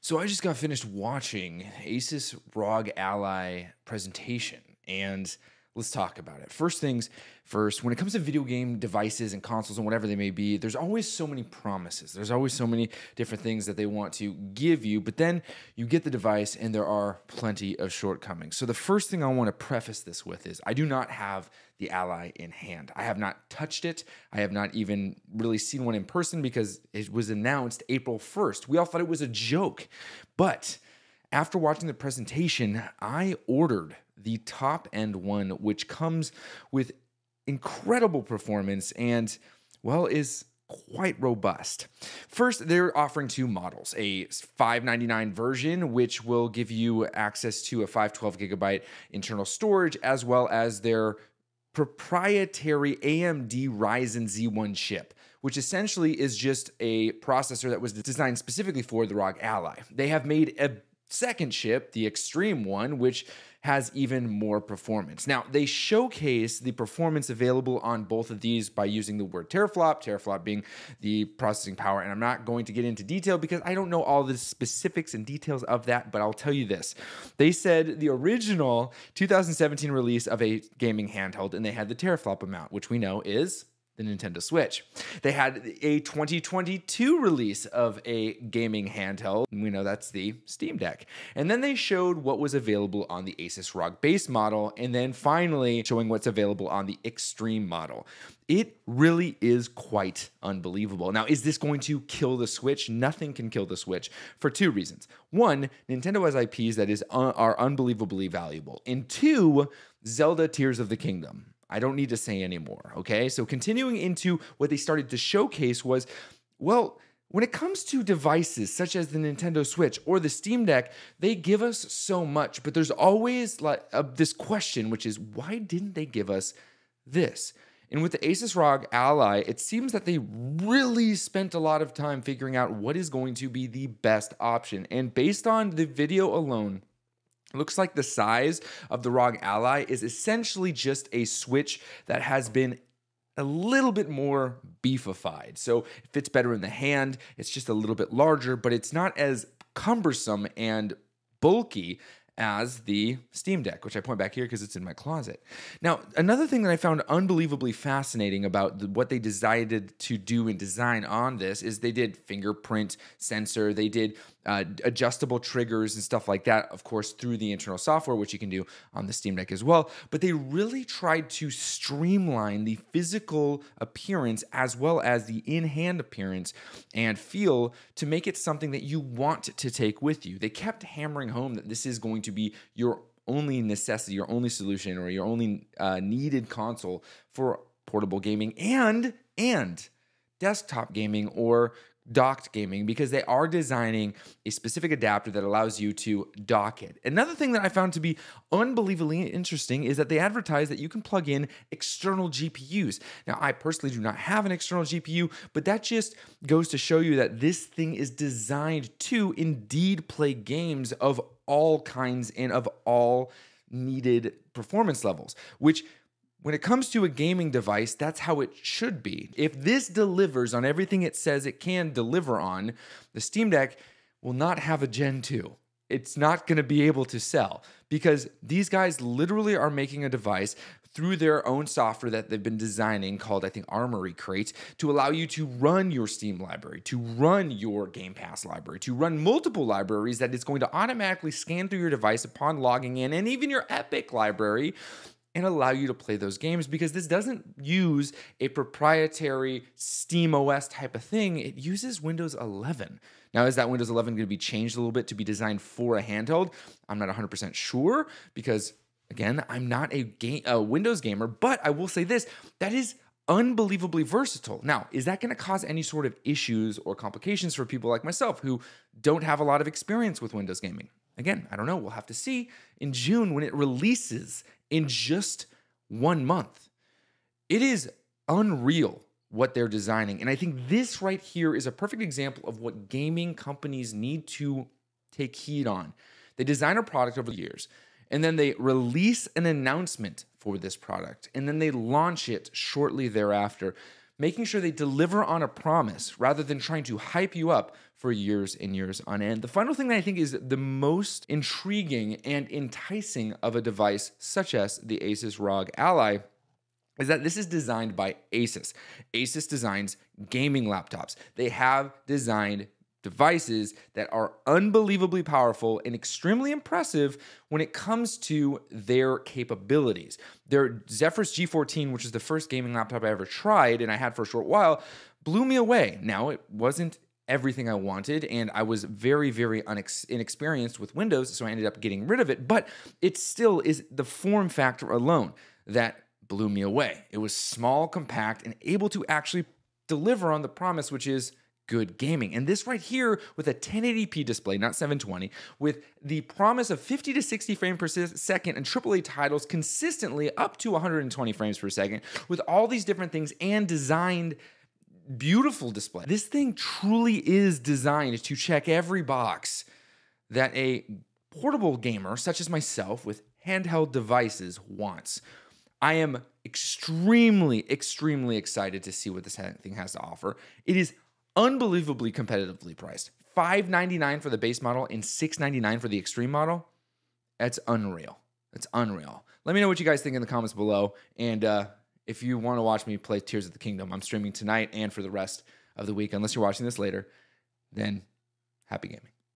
So I just got finished watching ASUS ROG Ally presentation, and let's talk about it. First things first, when it comes to video game devices and consoles and whatever they may be, there's always so many promises. There's always so many different things that they want to give you, but then you get the device and there are plenty of shortcomings. So the first thing I want to preface this with is I do not have the Ally in hand. I have not touched it. I have not even really seen one in person because it was announced April 1st. We all thought it was a joke, but after watching the presentation, I ordered the top end one, which comes with incredible performance and, well, is quite robust. First, they're offering two models, a $599 version, which will give you access to a 512 gigabyte internal storage, as well as their proprietary AMD Ryzen Z1 chip, which essentially is just a processor that was designed specifically for the ROG Ally. They have made a second chip, the Extreme one, which has even more performance. Now, they showcase the performance available on both of these by using the word teraflop being the processing power. And I'm not going to get into detail because I don't know all the specifics and details of that, but I'll tell you this. They said the original 2017 release of a gaming handheld, and they had the teraflop amount, which we know is the Nintendo Switch. They had a 2022 release of a gaming handheld, and we know that's the Steam Deck. And then they showed what was available on the ASUS ROG base model, and then finally showing what's available on the Extreme model. It really is quite unbelievable. Now, is this going to kill the Switch? Nothing can kill the Switch for two reasons. One, Nintendo has IPs that are unbelievably valuable. And two, Zelda Tears of the Kingdom. I don't need to say anymore, okay? So continuing into what they started to showcase was, well, when it comes to devices such as the Nintendo Switch or the Steam Deck, they give us so much, but there's always this question, which is, why didn't they give us this? And with the ASUS ROG Ally, it seems that they really spent a lot of time figuring out what is going to be the best option. And based on the video alone, it looks like the size of the ROG Ally is essentially just a Switch that has been a little bit more beefified. So it fits better in the hand. It's just a little bit larger, but it's not as cumbersome and bulky as the Steam Deck, which I point back here because it's in my closet. Now, another thing that I found unbelievably fascinating about what they decided to do and design on this is they did fingerprint sensor, they did adjustable triggers and stuff like that, of course, through the internal software, which you can do on the Steam Deck as well. But they really tried to streamline the physical appearance as well as the in-hand appearance and feel to make it something that you want to take with you. They kept hammering home that this is going to be your only necessity, your only solution, or your only needed console for portable gaming and desktop gaming or docked gaming, because they are designing a specific adapter that allows you to dock it. Another thing that I found to be unbelievably interesting is that they advertise that you can plug in external GPUs. Now, I personally do not have an external GPU, but that just goes to show you that this thing is designed to indeed play games of all kinds and of all needed performance levels, which when it comes to a gaming device, that's how it should be. If this delivers on everything it says it can deliver on, the Steam Deck will not have a Gen 2. It's not going to be able to sell because these guys literally are making a device through their own software that they've been designing called, I think, Armory Crate, to allow you to run your Steam library, to run your Game Pass library, to run multiple libraries that is going to automatically scan through your device upon logging in, and even your Epic library, and allow you to play those games, because this doesn't use a proprietary Steam OS type of thing. It uses Windows 11. Now, is that Windows 11 going to be changed a little bit to be designed for a handheld? I'm not 100% sure because, again, I'm not a Windows gamer, but I will say this, that is unbelievably versatile. Now, is that going to cause any sort of issues or complications for people like myself who don't have a lot of experience with Windows gaming? Again, I don't know. We'll have to see in June when it releases in just 1 month. It is unreal what they're designing. And I think this right here is a perfect example of what gaming companies need to take heed on. They design a product over the years, and then they release an announcement for this product, and then they launch it shortly thereafter. making sure they deliver on a promise rather than trying to hype you up for years and years on end. The final thing that I think is the most intriguing and enticing of a device such as the ASUS ROG Ally is that this is designed by ASUS. ASUS designs gaming laptops. They have designed devices that are unbelievably powerful and extremely impressive when it comes to their capabilities. Their Zephyrus G14, which is the first gaming laptop I ever tried and I had for a short while, blew me away. Now, it wasn't everything I wanted, and I was very, very inexperienced with Windows, so I ended up getting rid of it, but it still is the form factor alone that blew me away. It was small, compact, and able to actually deliver on the promise, which is good gaming. And this right here with a 1080p display, not 720, with the promise of 50 to 60 frames per second and AAA titles consistently up to 120 frames per second, with all these different things and designed beautiful display. This thing truly is designed to check every box that a portable gamer such as myself with handheld devices wants. I am extremely, extremely excited to see what this thing has to offer. It is unbelievably competitively priced. $599 for the base model and $699 for the extreme model. That's unreal. That's unreal. Let me know what you guys think in the comments below. And if you want to watch me play Tears of the Kingdom, I'm streaming tonight and for the rest of the week. Unless you're watching this later, then happy gaming.